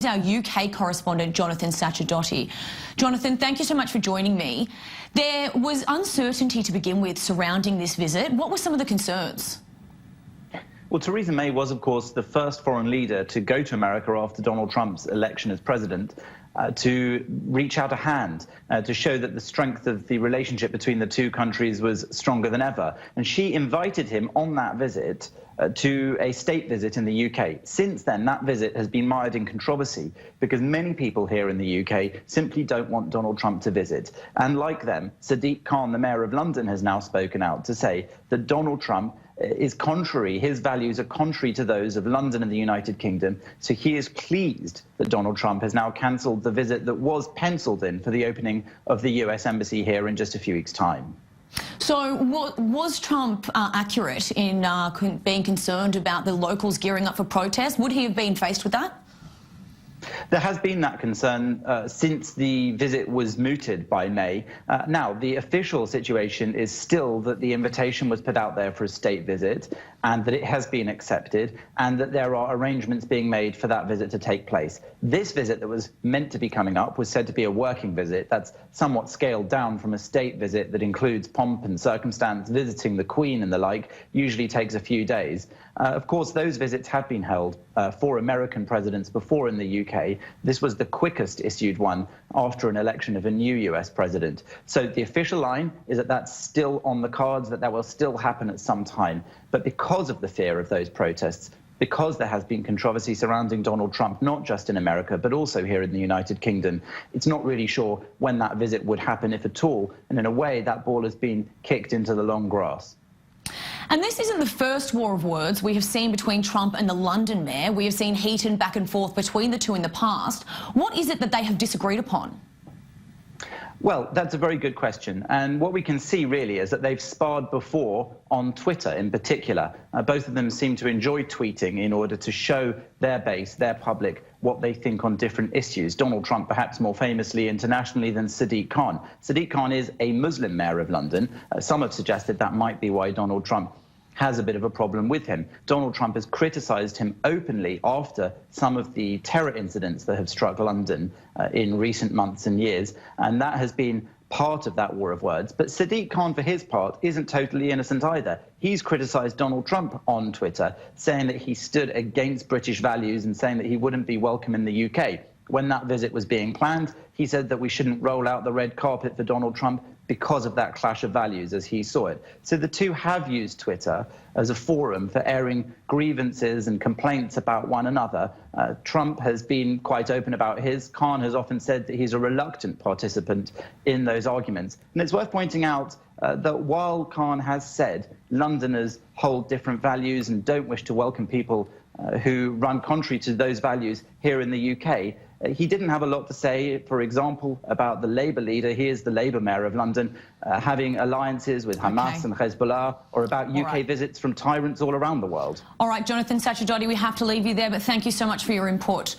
Our UK correspondent, Jonathan Sacerdoti. Jonathan, thank you so much for joining me. There was uncertainty to begin with surrounding this visit. What were some of the concerns? Well, Theresa May was, of course, the first foreign leader to go to America after Donald Trump's election as president, to reach out a hand, to show that the strength of the relationship between the two countries was stronger than ever. And she invited him on that visit to a state visit in the UK. Since then, that visit has been mired in controversy because many people here in the UK simply don't want Donald Trump to visit. And like them, Sadiq Khan, the mayor of London, has now spoken out to say that Donald Trump is contrary, his values are contrary to those of London and the United Kingdom. So he is pleased that Donald Trump has now cancelled the visit that was penciled in for the opening of the US embassy here in just a few weeks' time. So was Trump accurate in being concerned about the locals gearing up for protest? Would he have been faced with that? There has been that concern since the visit was mooted by May. Now, the official situation is still that the invitation was put out there for a state visit and that it has been accepted and that there are arrangements being made for that visit to take place. This visit that was meant to be coming up was said to be a working visit. That's somewhat scaled down from a state visit that includes pomp and circumstance, visiting the Queen and the like, usually takes a few days. Of course, those visits have been held for American presidents before in the UK. This was the quickest issued one after an election of a new US president. So the official line is that that's still on the cards, that will still happen at some time. But because of the fear of those protests, because there has been controversy surrounding Donald Trump, not just in America, but also here in the United Kingdom, it's not really sure when that visit would happen, if at all. And in a way, that ball has been kicked into the long grass. And this isn't the first war of words we have seen between Trump and the London mayor. We have seen heated back and forth between the two in the past. What is it that they have disagreed upon? Well, that's a very good question. And what we can see really is that they've sparred before on Twitter in particular. Both of them seem to enjoy tweeting in order to show their base, their public, what they think on different issues. Donald Trump perhaps more famously internationally than Sadiq Khan. Sadiq Khan is a Muslim mayor of London. Some have suggested that might be why Donald Trump has a bit of a problem with him. Donald Trump has criticised him openly after some of the terror incidents that have struck London in recent months and years, and that has been part of that war of words. But Sadiq Khan, for his part, isn't totally innocent either. He's criticised Donald Trump on Twitter, saying that he stood against British values and saying that he wouldn't be welcome in the UK. When that visit was being planned, he said that we shouldn't roll out the red carpet for Donald Trump because of that clash of values as he saw it. So the two have used Twitter as a forum for airing grievances and complaints about one another. Trump has been quite open about his. Khan has often said that he's a reluctant participant in those arguments. And it's worth pointing out that while Khan has said Londoners hold different values and don't wish to welcome people who run contrary to those values here in the UK, he didn't have a lot to say, for example, about the Labour leader, he is the Labour mayor of London, having alliances with Hamas and Hezbollah, or about UK visits from tyrants all around the world. All right, Jonathan Sacerdoti, we have to leave you there, but thank you so much for your input.